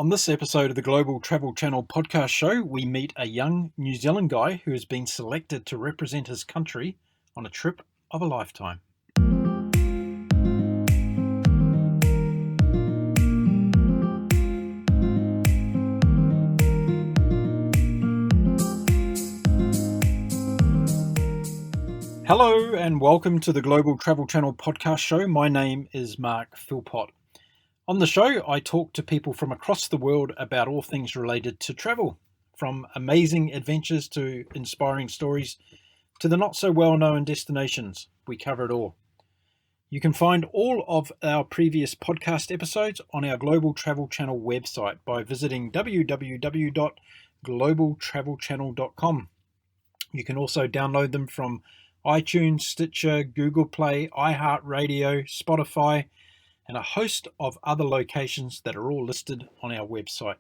On this episode of the Global Travel Channel podcast show, we meet a young New Zealand guy who has been selected to represent his country on a trip of a lifetime. Hello and welcome to the Global Travel Channel podcast show. My name is Mark Philpott. On the show, I talk to people from across the world about all things related to travel, from amazing adventures to inspiring stories to the not so well known destinations. We cover it all. You can find all of our previous podcast episodes on our Global Travel Channel website by visiting www.globaltravelchannel.com. You can also download them from iTunes, Stitcher, Google Play, iHeartRadio, Spotify, and a host of other locations that are all listed on our website.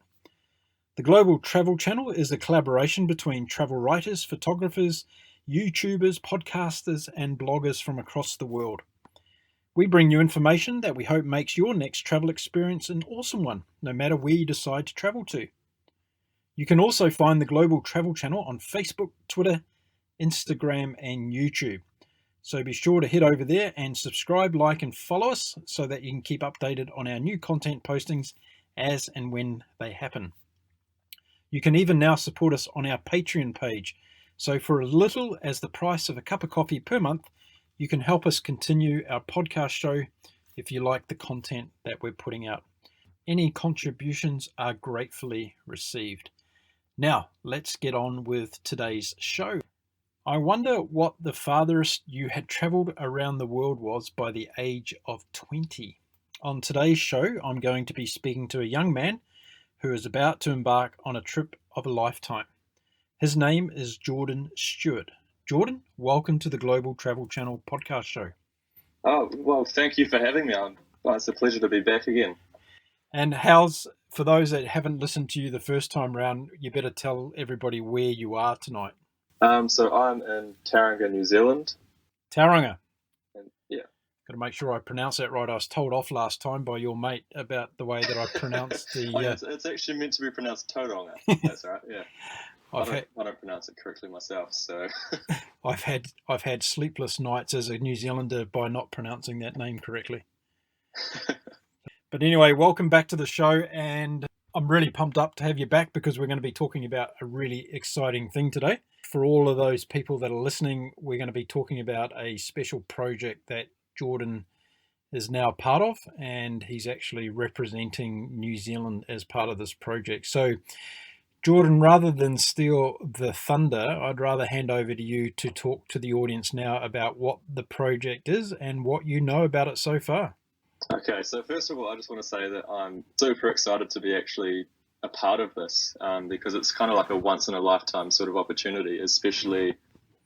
The Global Travel Channel is a collaboration between travel writers, photographers, YouTubers, podcasters, and bloggers from across the world. We bring you information that we hope makes your next travel experience an awesome one, no matter where you decide to travel to. You can also find the Global Travel Channel on Facebook, Twitter, Instagram, and YouTube. So be sure to head over there and subscribe, like, and follow us so that you can keep updated on our new content postings as and when they happen. You can even now support us on our Patreon page. So for as little as the price of a cup of coffee per month, you can help us continue our podcast show if you like the content that we're putting out. Any contributions are gratefully received. Now, let's get on with today's show. I wonder what the farthest you had travelled around the world was by the age of 20. On today's show, I'm going to be speaking to a young man who is about to embark on a trip of a lifetime. His name is Jordan Stewart. Jordan, welcome to the Global Travel Channel podcast show. Oh, well, thank you for having me. It's a pleasure to be back again. And for those that haven't listened to you the first time round, you better tell everybody where you are tonight. So I'm in Tauranga, New Zealand. Tauranga. Yeah. Got to make sure I pronounce that right. I was told off last time by your mate about the way that I pronounced the... It's actually meant to be pronounced Tauranga. That's right, yeah. I don't pronounce it correctly myself, so... I've had sleepless nights as a New Zealander by not pronouncing that name correctly. But anyway, welcome back to the show, and I'm really pumped up to have you back because we're going to be talking about a really exciting thing today. For all of those people that are listening, we're going to be talking about a special project that Jordan is now part of, and he's actually representing New Zealand as part of this project. So, Jordan, rather than steal the thunder, I'd rather hand over to you to talk to the audience now about what the project is and what you know about it so far. Okay, so first of all, I just want to say that I'm super excited to be actually a part of this because it's kind of like a once in a lifetime sort of opportunity, especially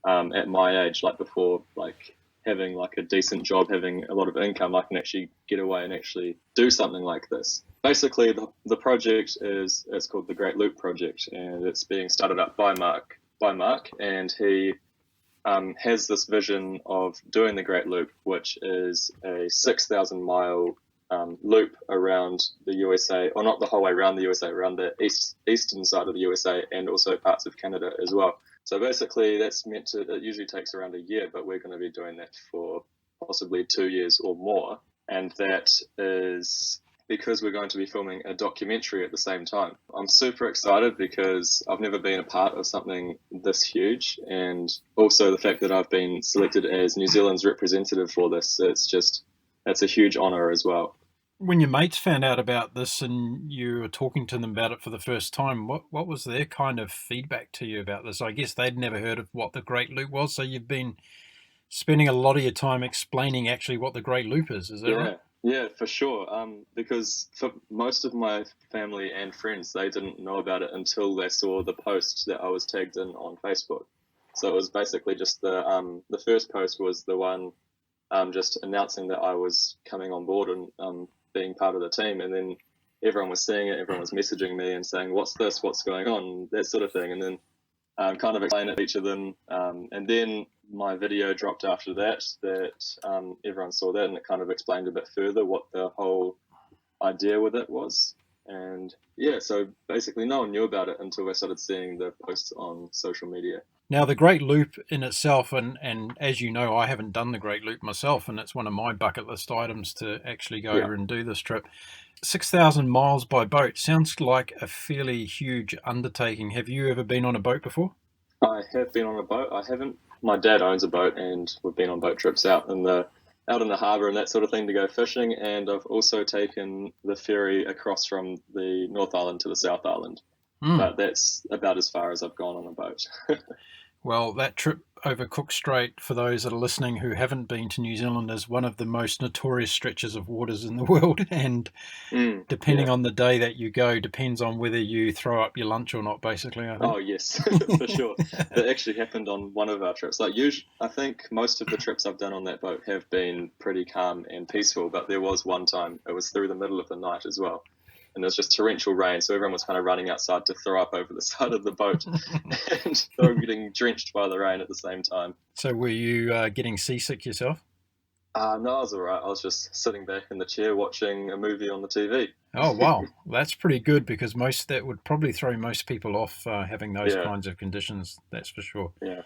at my age, like before, like having like a decent job, having a lot of income, I can actually get away and actually do something like this. Basically, the project it's called the Great Loop Project, and it's being started up by Mark, and he has this vision of doing the Great Loop, which is a 6,000 mile loop around the USA, or not the whole way around the USA, around the eastern side of the USA and also parts of Canada as well. So basically it usually takes around a year, but we're going to be doing that for possibly 2 years or more. And that is because we're going to be filming a documentary at the same time. I'm super excited because I've never been a part of something this huge, and also the fact that I've been selected as New Zealand's representative for this, it's a huge honour as well. When your mates found out about this and you were talking to them about it for the first time, what was their kind of feedback to you about this? I guess they'd never heard of what the Great Loop was, so you've been spending a lot of your time explaining actually what the Great Loop is that right? Yeah, for sure. Because for most of my family and friends, they didn't know about it until they saw the post that I was tagged in on Facebook. So it was basically just the first post was the one just announcing that I was coming on board and being part of the team, and then everyone was seeing it, everyone was messaging me and saying, what's this, what's going on, that sort of thing, and then kind of explain it to each of them, and then my video dropped after that everyone saw that, and it kind of explained a bit further what the whole idea with it was. And yeah, so basically no one knew about it until I started seeing the posts on social media. Now, the Great Loop in itself, and as you know, I haven't done the Great Loop myself, and it's one of my bucket list items to actually go Yeah, over and do this trip. 6,000 miles by boat sounds like a fairly huge undertaking. Have you ever been on a boat before? I have been on a boat. I haven't. My dad owns a boat, and we've been on boat trips out in the harbour and that sort of thing to go fishing. And I've also taken the ferry across from the North Island to the South Island, Mm. but that's about as far as I've gone on a boat. Well, that trip over Cook Strait, for those that are listening who haven't been to New Zealand, is one of the most notorious stretches of waters in the world. And depending Yeah. on the day that you go, depends on whether you throw up your lunch or not, basically, I think. Oh yes, for sure. That actually happened on one of our trips. Like usually, I think most of the trips I've done on that boat have been pretty calm and peaceful. But there was one time it was through the middle of the night as well, and there was just torrential rain, so everyone was kind of running outside to throw up over the side of the boat, and they were getting drenched by the rain at the same time. So, were you getting seasick yourself? No, I was all right. I was just sitting back in the chair watching a movie on the TV. Oh, wow. That's pretty good because that would probably throw most people off having those Yeah, kinds of conditions, that's for sure. yeah.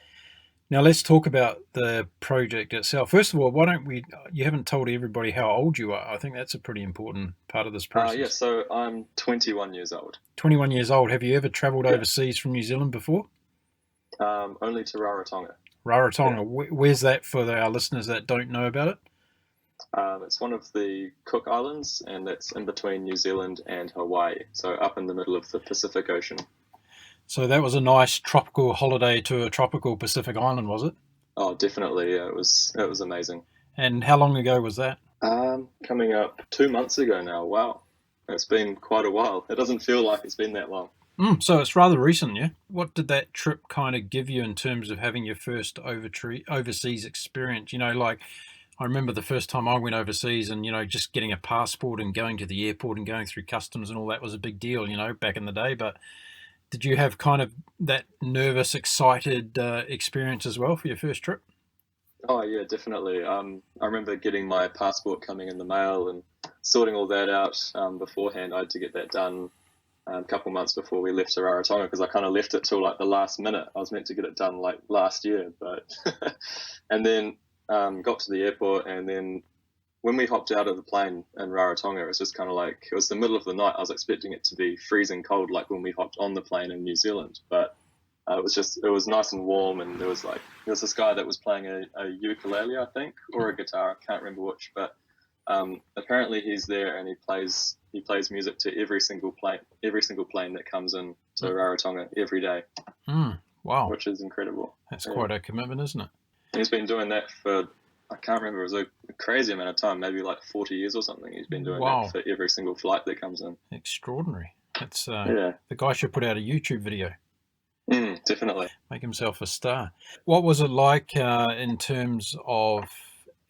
Now, let's talk about the project itself. First of all, why don't we? You haven't told everybody how old you are. I think that's a pretty important part of this Yeah, process. so I'm 21 years old. 21 years old. Have you ever travelled Yeah, overseas from New Zealand before? only to Rarotonga. Yeah. Rarotonga. Where's that for our listeners that don't know about it? It's one of the Cook Islands, and that's in between New Zealand and Hawaii, so up in the middle of the Pacific Ocean. So that was a nice tropical holiday to a tropical Pacific island, was it? Oh, definitely, yeah, it was amazing. And how long ago was that? Coming up 2 months ago now. Wow, it's been quite a while. It doesn't feel like it's been that long. So it's rather recent, yeah? What did that trip kind of give you in terms of having your first overseas experience? Like I remember the first time I went overseas and, just getting a passport and going to the airport and going through customs and all that was a big deal, back in the day. But did you have kind of that nervous, excited experience as well for your first trip? Oh yeah, definitely. I remember getting my passport coming in the mail and sorting all that out beforehand. I had to get that done a couple months before we left to Rarotonga because I kind of left it till like the last minute. I was meant to get it done like last year, but and then got to the airport, and then when we hopped out of the plane in Rarotonga, it was just kind of like it was the middle of the night. I was expecting it to be freezing cold, like when we hopped on the plane in New Zealand, but it was nice and warm, and there was this guy that was playing a ukulele, I think, or a guitar. I can't remember which, but apparently he's there and he plays music to every single plane that comes in to Rarotonga every day, Wow, which is incredible. that's Yeah. quite a commitment, isn't it? He's been doing that for I can't remember. It was a crazy amount of time, maybe like 40 years or something. He's been doing Wow, that for every single flight that comes in. extraordinary. That's Yeah, the guy should put out a YouTube video, definitely. make himself a star. What was it like in terms of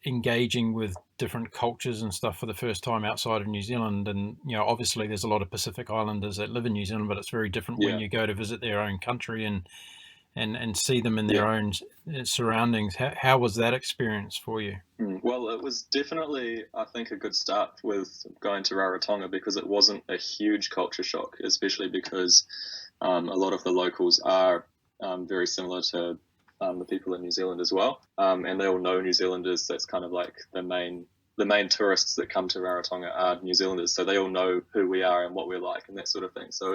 engaging with different cultures and stuff for the first time outside of New Zealand? And obviously there's a lot of Pacific Islanders that live in New Zealand, but it's very different when Yeah, you go to visit their own country and see them in their yeah. own surroundings. How was that experience for you? Well, it was definitely, I think, a good start with going to Rarotonga because it wasn't a huge culture shock, especially because a lot of the locals are very similar to the people in New Zealand as well, and they all know New Zealanders. That's kind of like the main tourists that come to Rarotonga are New Zealanders, so they all know who we are and what we're like and that sort of thing. So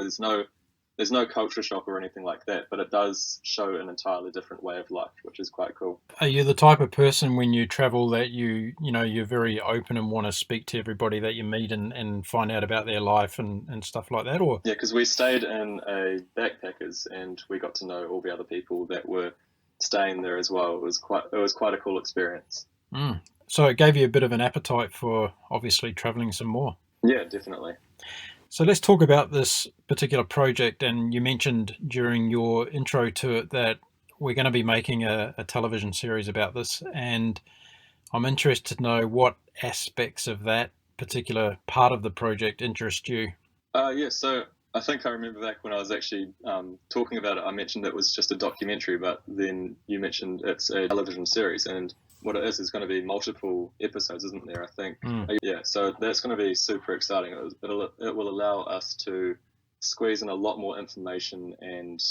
there's no culture shock or anything like that, but it does show an entirely different way of life, which is quite cool. Are you the type of person when you travel that you're very open and want to speak to everybody that you meet and find out about their life and stuff like that? Or Yeah, because we stayed in a backpackers and we got to know all the other people that were staying there as well. It was quite a cool experience. So it gave you a bit of an appetite for obviously traveling some more. Yeah, definitely. So let's talk about this particular project. And you mentioned during your intro to it that we're going to be making a television series about this. And I'm interested to know what aspects of that particular part of the project interest you. Yeah, so I think I remember back when I was actually talking about it, I mentioned it was just a documentary, but then you mentioned it's a television series, and what it is going to be multiple episodes, isn't there? I think. Yeah, so that's going to be super exciting. It will allow us to squeeze in a lot more information and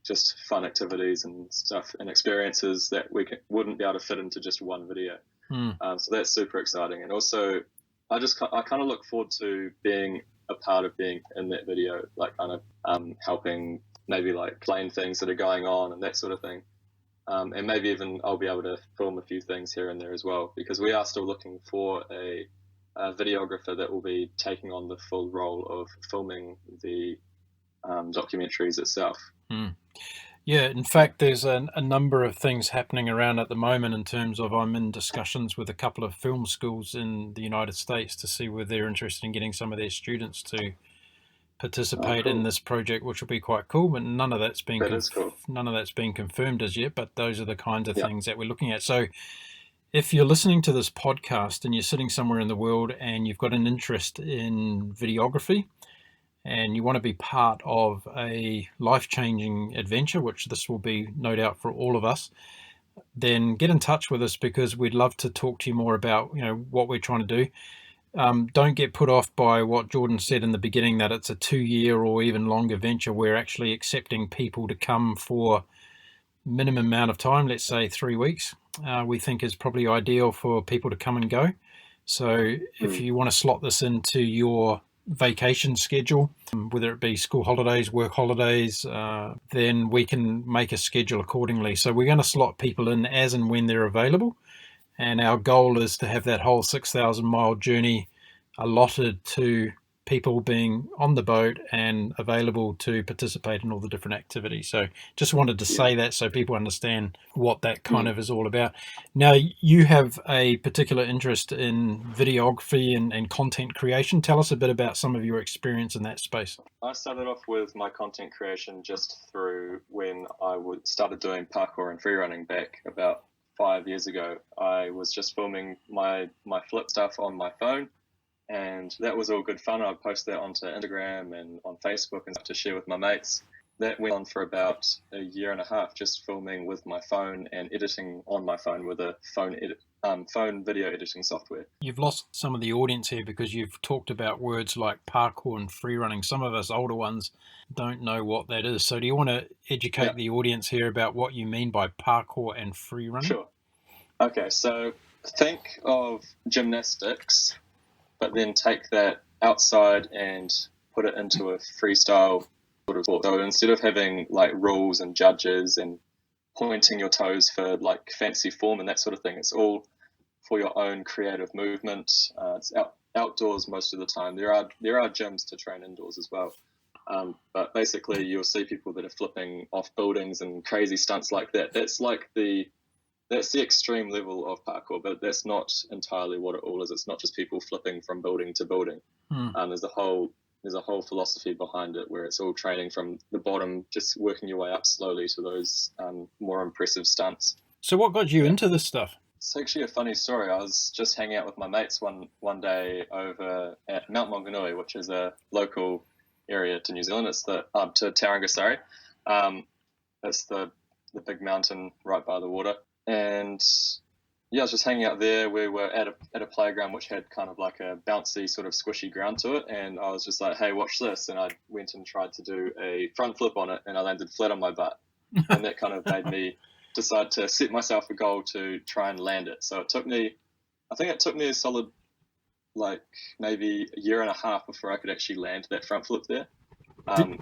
just fun activities and stuff and experiences that wouldn't be able to fit into just one video. So that's super exciting. And also, I kind of look forward to being a part of being in that video, like kind of helping maybe like plan things that are going on and that sort of thing. And maybe even I'll be able to film a few things here and there as well, because we are still looking for a videographer that will be taking on the full role of filming the documentaries itself. Yeah, in fact, there's a number of things happening around at the moment in terms of I'm in discussions with a couple of film schools in the United States to see whether they're interested in getting some of their students to participate in this project, which will be quite cool. But none of that's been none of that's been confirmed as yet. But those are the kinds of things that we're looking at. So, if you're listening to this podcast and you're sitting somewhere in the world and you've got an interest in videography, and you want to be part of a life-changing adventure, which this will be no doubt for all of us, then get in touch with us, because we'd love to talk to you more about what we're trying to do. Don't get put off by what Jordan said in the beginning, that it's a 2-year or even longer venture. We're actually accepting people to come for minimum amount of time, let's say 3 weeks. We think is probably ideal for people to come and go. So if you want to slot this into your vacation schedule, whether it be school holidays, work holidays, then we can make a schedule accordingly. So we're going to slot people in as and when they're available, and our goal is to have that whole 6,000 mile journey allotted to people being on the boat and available to participate in all the different activities. So just wanted to say that so people understand what that kind of is all about. Now, you have a particular interest in videography and content creation. Tell us a bit about some of your experience in that space. I started off with my content creation just through when I started doing parkour and freerunning back about 5 years ago. I was just filming my flip stuff on my phone, and that was all good fun. I'd post that onto Instagram and on Facebook and stuff to share with my mates. That went on for about a year and a half, just filming with my phone and editing on my phone with a phone video editing software. You've lost some of the audience here because you've talked about words like parkour and freerunning. Some of us older ones don't know what that is. So do you want to educate the audience here about what you mean by parkour and freerunning? Sure. Okay, so think of gymnastics, but then take that outside and put it into a freestyle sort of sport. So instead of having like rules and judges and pointing your toes for like fancy form and that sort of thing, it's all for your own creative movement. It's outdoors most of the time. There are gyms to train indoors as well. But basically you'll see people that are flipping off buildings and crazy stunts like that. That's the extreme level of parkour, but that's not entirely what it all is. It's not just people flipping from building to building. There's a whole philosophy behind it where it's all training from the bottom, just working your way up slowly to those more impressive stunts. So what got you into this stuff? It's actually a funny story. I was just hanging out with my mates one day over at Mount Maunganui, which is a local area to New Zealand. It's to Tauranga, sorry. It's the big mountain right by the water. And I was just hanging out there. We were at a playground which had kind of like a bouncy sort of squishy ground to it, and I was just like, hey, watch this. And I went and tried to do a front flip on it, and I landed flat on my butt. And that kind of made me decide to set myself a goal to try and land it. So I think it took me a solid like maybe a year and a half before I could actually land that front flip there.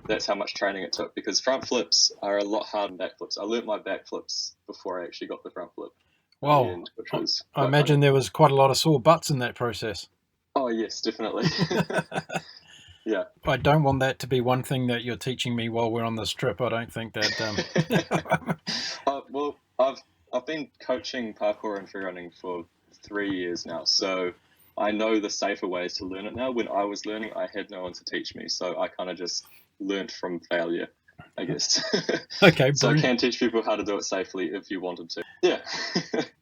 That's how much training it took, because front flips are a lot harder than back flips. I learnt my back flips before I actually got the front flip. Wow. I imagine there was quite a lot of sore butts in that process. Oh, yes, definitely. Yeah. I don't want that to be one thing that you're teaching me while we're on this trip. I don't think that... Well, I've been coaching parkour and freerunning for 3 years now, so I know the safer ways to learn it now. When I was learning, I had no one to teach me, so I kind of just learnt from failure, I guess. Okay, so I can teach people how to do it safely if you wanted to. Yeah.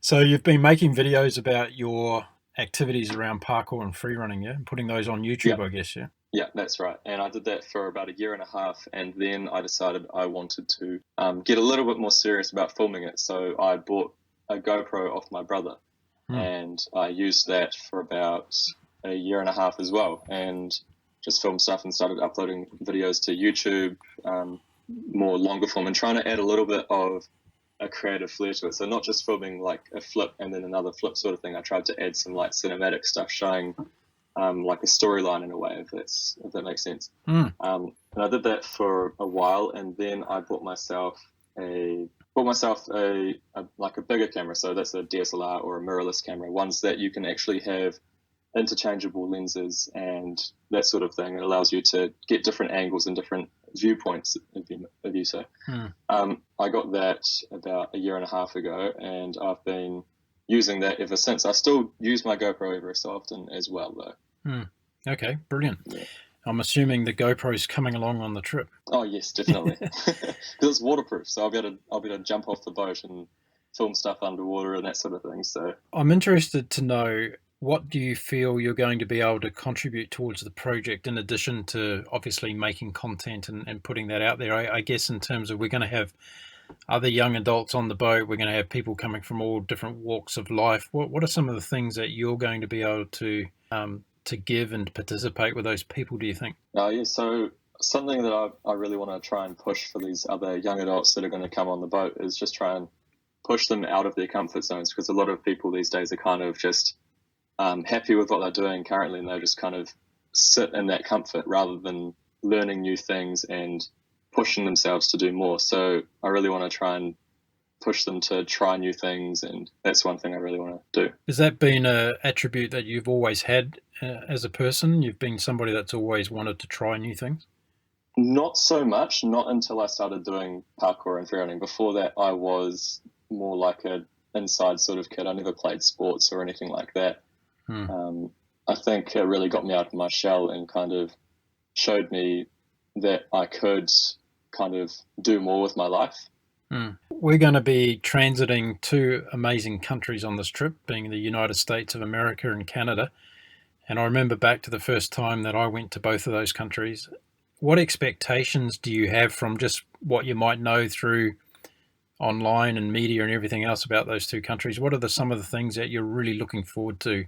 So you've been making videos about your activities around parkour and freerunning, yeah? And putting those on YouTube, I guess, yeah? Yeah, that's right. And I did that for about a year and a half, and then I decided I wanted to get a little bit more serious about filming it. So I bought a GoPro off my brother, and I used that for about a year and a half as well. And just film stuff and started uploading videos to YouTube, more longer form, and trying to add a little bit of a creative flair to it. So not just filming like a flip and then another flip sort of thing. I tried to add some like cinematic stuff showing like a storyline in a way, if that makes sense. And I did that for a while, and then I bought myself a like a bigger camera. So that's a DSLR or a mirrorless camera, ones that you can actually have interchangeable lenses and that sort of thing. It allows you to get different angles and different viewpoints of you so. I got that about a year and a half ago, and I've been using that ever since. I still use my GoPro every so often as well, though. Okay, brilliant. Yeah. I'm assuming the GoPro's coming along on the trip. Oh yes, definitely, because it's waterproof, so I'll be able to jump off the boat and film stuff underwater and that sort of thing. So I'm interested to know, what do you feel you're going to be able to contribute towards the project, in addition to obviously making content and putting that out there? I guess in terms of, we're going to have other young adults on the boat, we're going to have people coming from all different walks of life. What are some of the things that you're going to be able to give and participate with those people, do you think? So something that I really want to try and push for these other young adults that are going to come on the boat is just try and push them out of their comfort zones, because a lot of people these days are kind of just happy with what they're doing currently, and they just kind of sit in that comfort rather than learning new things and pushing themselves to do more. So I really want to try and push them to try new things, and that's one thing I really want to do. Has that been an attribute that you've always had as a person? You've been somebody that's always wanted to try new things? Not so much, not until I started doing parkour and freerunning. Before that, I was more like a inside sort of kid. I never played sports or anything like that. I think it really got me out of my shell and kind of showed me that I could kind of do more with my life. We're going to be transiting two amazing countries on this trip, being the United States of America and Canada. And I remember back to the first time that I went to both of those countries. What expectations do you have from just what you might know through online and media and everything else about those two countries? What are some of the things that you're really looking forward to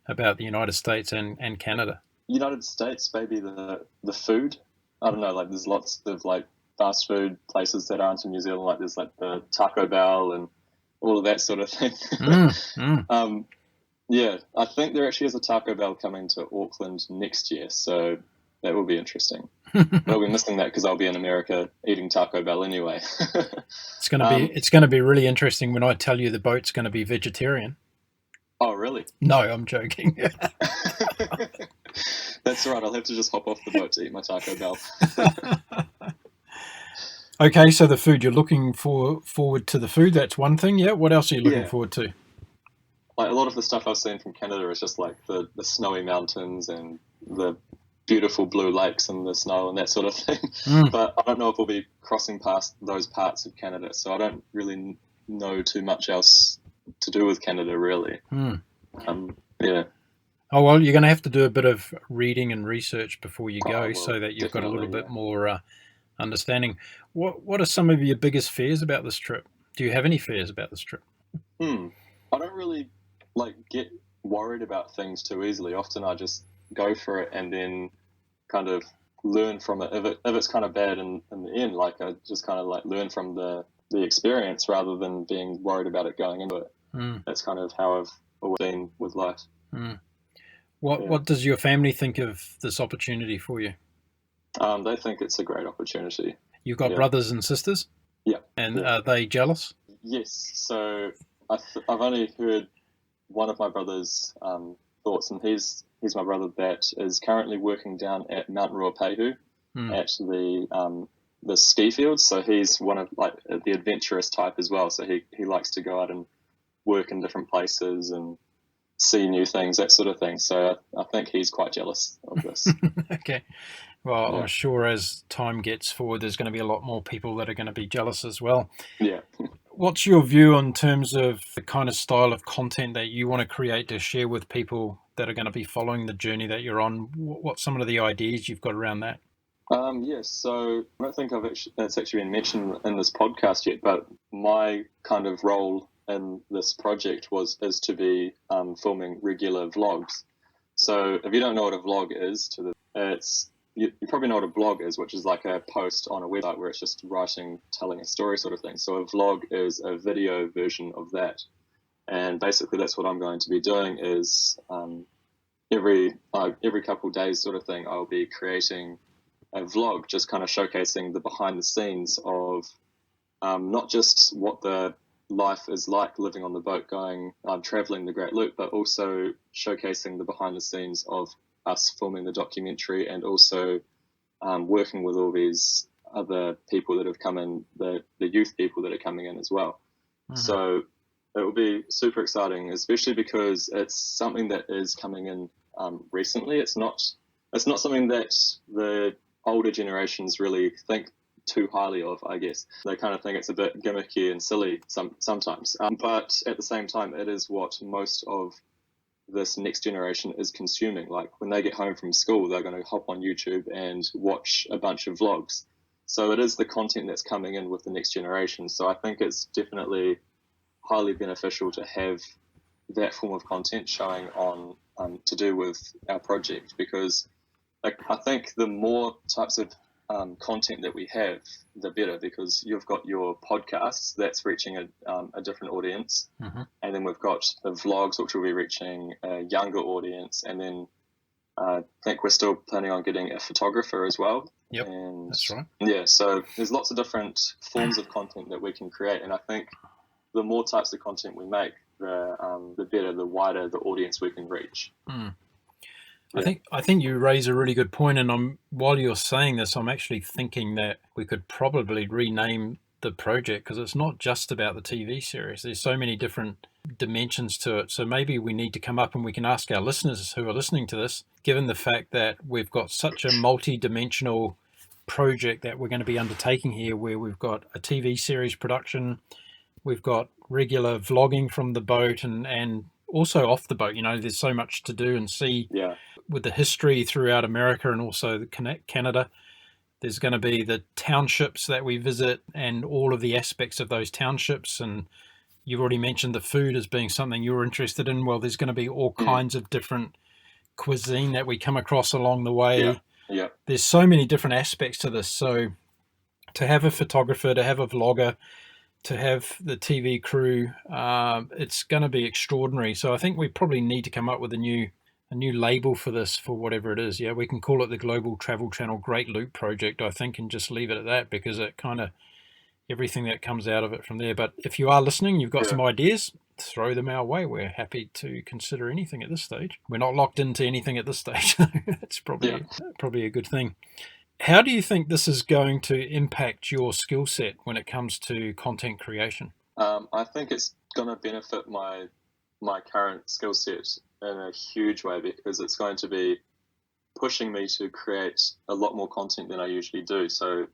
about the United States and Canada? United States, maybe the food. I don't know, like there's lots of like fast food places that aren't in New Zealand, like there's like the Taco Bell and all of that sort of thing. Yeah, I think there actually is a Taco Bell coming to Auckland next year, so that will be interesting. I'll be missing that because I'll be in America eating Taco Bell anyway. It's going to be really interesting when I tell you the boat's going to be vegetarian. Oh, really? No, I'm joking. That's right. I'll have to just hop off the boat to eat my Taco Bell. Okay, so the food, you're looking forward to the food. That's one thing. Yeah. What else are you looking forward to? Like a lot of the stuff I've seen from Canada is just like the snowy mountains and the beautiful blue lakes and the snow and that sort of thing. But I don't know if we'll be crossing past those parts of Canada, so I don't really know too much else to do with Canada, really. Yeah. Oh, well, you're going to have to do a bit of reading and research before you go, so that you've got a little bit more understanding. What are some of your biggest fears about this trip? Do you have any fears about this trip? I don't really get worried about things too easily. Often I just go for it and then kind of learn from it. If it's kind of bad in the end, like I just kind of like learn from the experience rather than being worried about it going into it. That's kind of how I've always been with life. What does your family think of this opportunity for you? They think it's a great opportunity. You've got brothers and sisters? Yeah. And are they jealous? Yes. So I've only heard one of my brother's thoughts, and he's my brother that is currently working down at Mount Ruapehu at the ski fields. So he's one of like the adventurous type as well. So he likes to go out and work in different places and see new things, that sort of thing. So I think he's quite jealous of this. Okay. Well, I'm sure as time gets forward, there's going to be a lot more people that are going to be jealous as well. Yeah. What's your view in terms of the kind of style of content that you want to create to share with people that are going to be following the journey that you're on? What's some of the ideas you've got around that? Yes, so I don't think it's actually been mentioned in this podcast yet, but my kind of role in this project is to be filming regular vlogs. So if you don't know what a vlog is, it's you probably know what a blog is, which is like a post on a website where it's just writing, telling a story sort of thing. So a vlog is a video version of that. And basically that's what I'm going to be doing is every couple of days sort of thing, I'll be creating a vlog just kind of showcasing the behind the scenes of not just what the life is like living on the boat going traveling the Great Loop, but also showcasing the behind the scenes of us filming the documentary and also working with all these other people that have come in, the youth people that are coming in as well. Mm-hmm. So it will be super exciting, especially because it's something that is coming in recently. It's not something that the older generations really think too highly of, I guess. They kind of think it's a bit gimmicky and silly sometimes. But at the same time, it is what most of this next generation is consuming. Like when they get home from school, they're going to hop on YouTube and watch a bunch of vlogs. So it is the content that's coming in with the next generation. So I think it's definitely highly beneficial to have that form of content showing on to do with our project, because like I think the more types of content that we have, the better, because you've got your podcasts that's reaching a different audience, mm-hmm. and then we've got the vlogs which will be reaching a younger audience, and then I think we're still planning on getting a photographer as well. Yep, and that's right. Yeah, so there's lots of different forms of content that we can create, and I think the more types of content we make, the better, the wider the audience we can reach. Mm. Yeah. I think you raise a really good point, and while you're saying this, I'm actually thinking that we could probably rename the project, because it's not just about the TV series. There's so many different dimensions to it. So maybe we need to come up and we can ask our listeners who are listening to this, given the fact that we've got such a multi-dimensional project that we're going to be undertaking here, where we've got a TV series production, we've got regular vlogging from the boat, and also off the boat. You know, there's so much to do and see. Yeah. With the history throughout America and also Canada. There's going to be the townships that we visit and all of the aspects of those townships. And you've already mentioned the food as being something you're interested in. Well, there's going to be all kinds of different cuisine that we come across along the way. Yeah. There's so many different aspects to this. So to have a photographer, to have a vlogger, to have the TV crew, it's going to be extraordinary. So I think we probably need to come up with a new label for this, for whatever it is. Yeah, we can call it the Global Travel Channel Great Loop Project, I think, and just leave it at that, because it kind of, everything that comes out of it from there. But if you are listening, you've got some ideas, throw them our way. We're happy to consider anything at this stage. We're not locked into anything at this stage. That's probably a good thing. How do you think this is going to impact your skill set when it comes to content creation? I think it's going to benefit my current skill set in a huge way, because it's going to be pushing me to create a lot more content than I usually do. So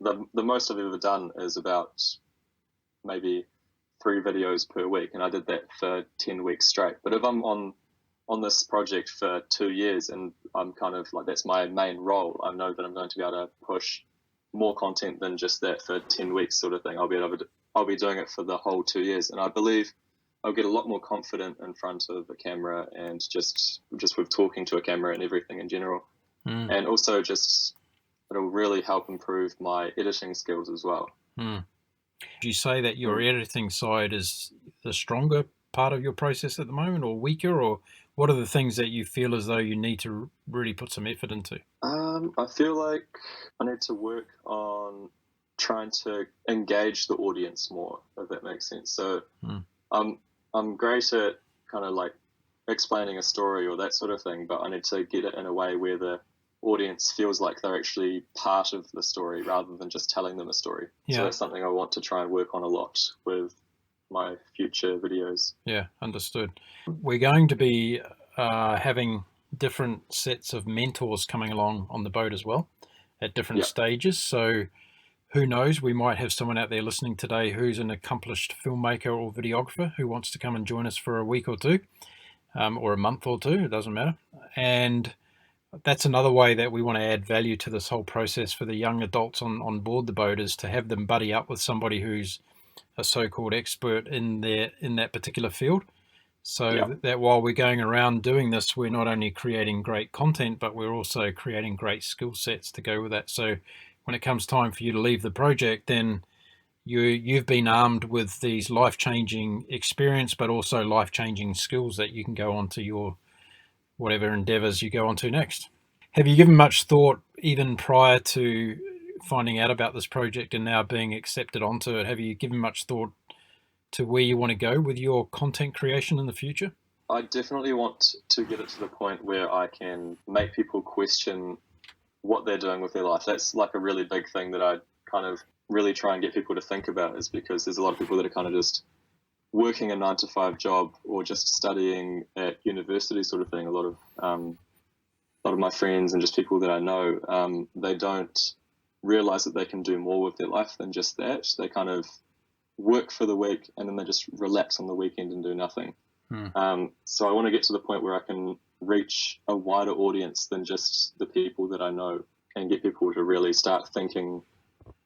the most I've ever done is about maybe 3 videos per week, and I did that for 10 weeks straight. But if I'm on this project for 2 years and I'm kind of like, that's my main role, I know that I'm going to be able to push more content than just that for 10 weeks sort of thing. I'll be doing it for the whole 2 years, and I believe I'll get a lot more confident in front of a camera, and just with talking to a camera and everything in general. And also just it'll really help improve my editing skills as well. Do you say that your editing side is the stronger part of your process at the moment, or weaker, or what are the things that you feel as though you need to really put some effort into? I feel like I need to work on trying to engage the audience more, if that makes sense. So I'm great at kind of like explaining a story or that sort of thing, but I need to get it in a way where the audience feels like they're actually part of the story rather than just telling them a story. So that's something I want to try and work on a lot with my future videos. Yeah, understood. We're going to be having different sets of mentors coming along on the boat as well at different stages. So who knows, we might have someone out there listening today who's an accomplished filmmaker or videographer who wants to come and join us for a week or two, or a month or two, it doesn't matter. And that's another way that we want to add value to this whole process for the young adults on board the boat, is to have them buddy up with somebody who's a so-called expert in that particular field. So that while we're going around doing this, we're not only creating great content, but we're also creating great skill sets to go with that. So when it comes time for you to leave the project, then you've been armed with these life-changing experience, but also life-changing skills that you can go on to your whatever endeavors you go on to next. Have you given much thought, even prior to finding out about this project and now being accepted onto it, have you given much thought to where you want to go with your content creation in the future? I definitely want to get it to the point where I can make people question what they're doing with their life. That's like a really big thing that I kind of really try and get people to think about, is because there's a lot of people that are kind of just working a 9-to-5 job or just studying at university sort of thing. A lot of my friends and just people that I know, they don't realize that they can do more with their life than just that. They kind of work for the week and then they just relax on the weekend and do nothing. So I want to get to the point where I can reach a wider audience than just the people that I know, and get people to really start thinking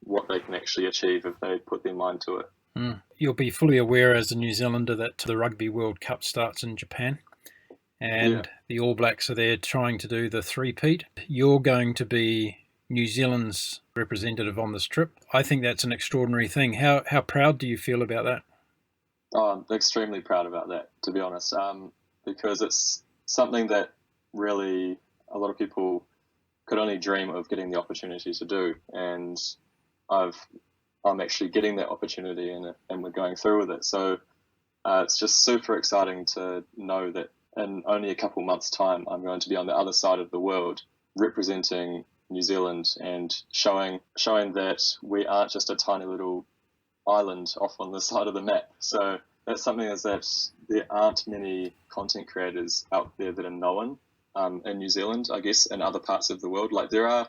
what they can actually achieve if they put their mind to it. You'll be fully aware as a New Zealander that the Rugby World Cup starts in Japan, and the All Blacks are there trying to do the three-peat. You're going to be New Zealand's representative on this trip. I think that's an extraordinary thing. How proud do you feel about that? Oh, I'm extremely proud about that, to be honest, because it's something that really a lot of people could only dream of getting the opportunity to do, and I'm actually getting that opportunity, and we're going through with it. So it's just super exciting to know that in only a couple months' time, I'm going to be on the other side of the world representing New Zealand and showing that we aren't just a tiny little island off on the side of the map. So that's something, is that there aren't many content creators out there that are known in New Zealand, I guess, in other parts of the world. Like, there are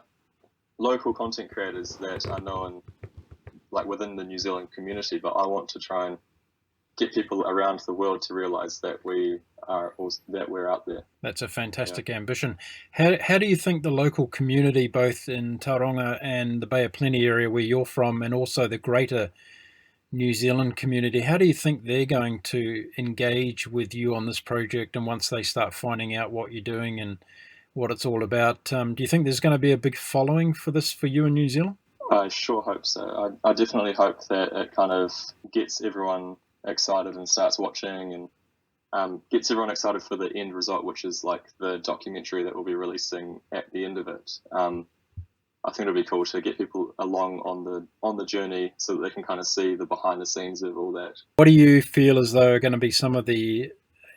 local content creators that are known like within the New Zealand community, but I want to try and get people around the world to realize that we're out there. That's a fantastic ambition. How do you think the local community, both in Tauranga and the Bay of Plenty area where you're from, and also the greater New Zealand community, how do you think they're going to engage with you on this project, and once they start finding out what you're doing and what it's all about, do you think there's going to be a big following for this for you in New Zealand? I sure hope so. I definitely hope that it kind of gets everyone excited and starts watching, and gets everyone excited for the end result, which is like the documentary that we'll be releasing at the end of it. I think it'll be cool to get people along on the journey so that they can kind of see the behind the scenes of all that. What do you feel as though are going to be some of the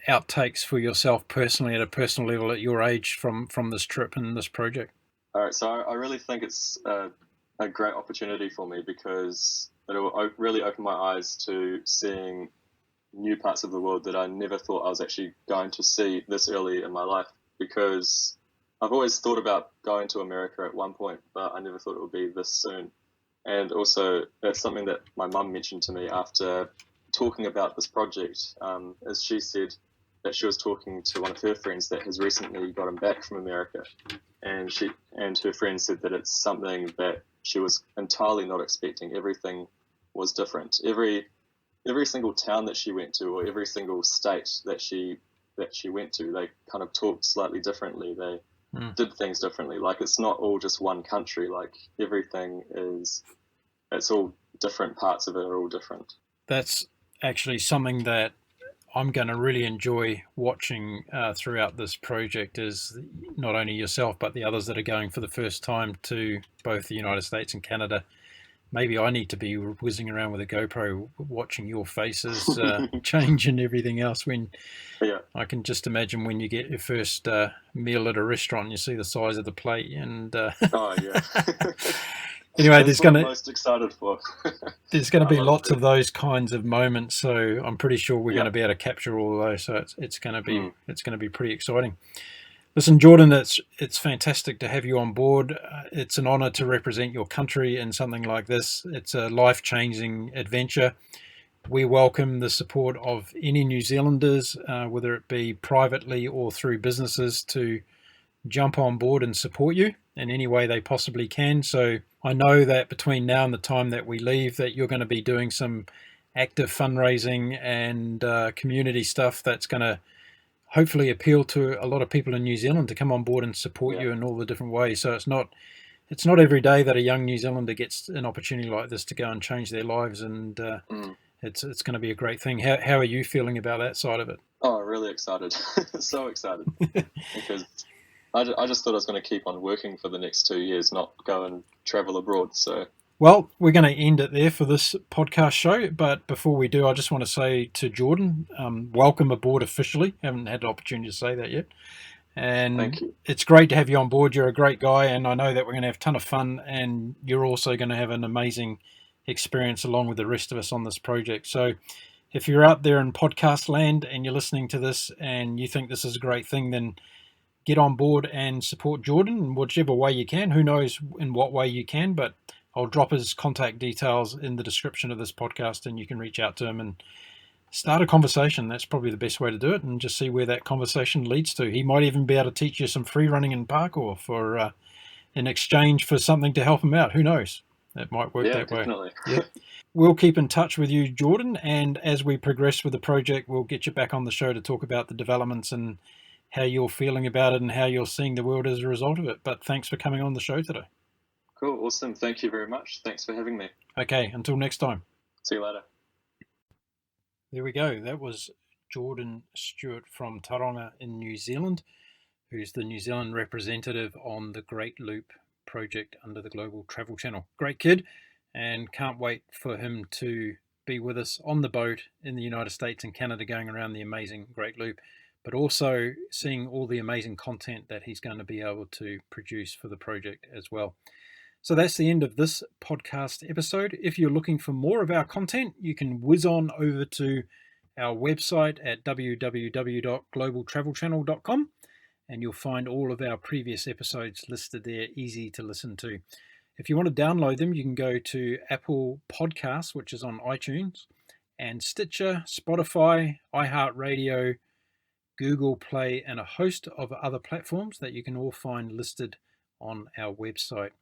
outtakes for yourself personally, at a personal level, at your age, from this trip and this project? All right, so I really think it's a great opportunity for me, because it will really open my eyes to seeing new parts of the world that I never thought I was actually going to see this early in my life. Because I've always thought about going to America at one point, but I never thought it would be this soon. And also, that's something that my mum mentioned to me after talking about this project, as she said that she was talking to one of her friends that has recently gotten back from America, and her friend said that it's something that she was entirely not expecting. Everything was different. Every single town that she went to, or every single state that she went to, they kind of talked slightly differently. They did things differently. Like, it's not all just one country. Like, everything it's all different. Parts of it are all different. That's actually something that I'm going to really enjoy watching throughout this project, is not only yourself, but the others that are going for the first time to both the United States and Canada. Maybe I need to be whizzing around with a GoPro watching your faces change and everything else. I can just imagine when you get your first meal at a restaurant and you see the size of the plate. And anyway, that's what I'm most excited for. There's going to be lots of those kinds of moments, so I'm pretty sure we're going to be able to capture all of those. So it's going to be pretty exciting. Listen, Jordan, it's fantastic to have you on board. It's an honour to represent your country in something like this. It's a life-changing adventure. We welcome the support of any New Zealanders, whether it be privately or through businesses, to jump on board and support you in any way they possibly can. So I know that between now and the time that we leave, that you're going to be doing some active fundraising and community stuff that's going to hopefully appeal to a lot of people in New Zealand to come on board and support you in all the different ways. So it's not every day that a young New Zealander gets an opportunity like this to go and change their lives, and it's going to be a great thing. How are you feeling about that side of it? Oh, really excited. So excited. Because I just thought I was going to keep on working for the next 2 years, not go and travel abroad. So, well, we're going to end it there for this podcast show. But before we do, I just want to say to Jordan, welcome aboard officially. Haven't had the opportunity to say that yet. And thank you. It's great to have you on board. You're a great guy, and I know that we're going to have a ton of fun, and you're also going to have an amazing experience along with the rest of us on this project. So if you're out there in podcast land and you're listening to this and you think this is a great thing, then get on board and support Jordan in whichever way you can. Who knows in what way you can, but I'll drop his contact details in the description of this podcast, and you can reach out to him and start a conversation. That's probably the best way to do it, and just see where that conversation leads to. He might even be able to teach you some free running and parkour for in exchange for something to help him out. Who knows? That might work that definitely. way. Yeah. We'll keep in touch with you, Jordan, and as we progress with the project, we'll get you back on the show to talk about the developments and how you're feeling about it and how you're seeing the world as a result of it. But thanks for coming on the show today. Cool. Awesome. Thank you very much. Thanks for having me. Okay. Until next time. See you later. There we go. That was Jordan Stewart from Taronga in New Zealand, who's the New Zealand representative on the Great Loop project under the Global Travel Channel. Great kid, and can't wait for him to be with us on the boat in the United States and Canada going around the amazing Great Loop, but also seeing all the amazing content that he's going to be able to produce for the project as well. So that's the end of this podcast episode. If you're looking for more of our content, you can whiz on over to our website at www.globaltravelchannel.com, and you'll find all of our previous episodes listed there, easy to listen to. If you want to download them, you can go to Apple Podcasts, which is on iTunes, and Stitcher, Spotify, iHeartRadio, Google Play, and a host of other platforms that you can all find listed on our website.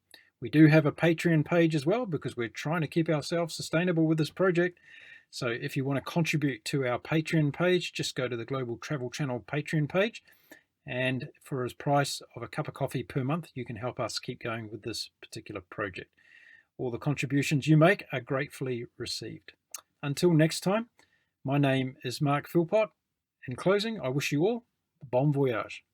We do have a Patreon page as well, because we're trying to keep ourselves sustainable with this project. So if you want to contribute to our Patreon page, just go to the Global Travel Channel Patreon page. And for a price of a cup of coffee per month, you can help us keep going with this particular project. All the contributions you make are gratefully received. Until next time, my name is Mark Philpott. In closing, I wish you all bon voyage.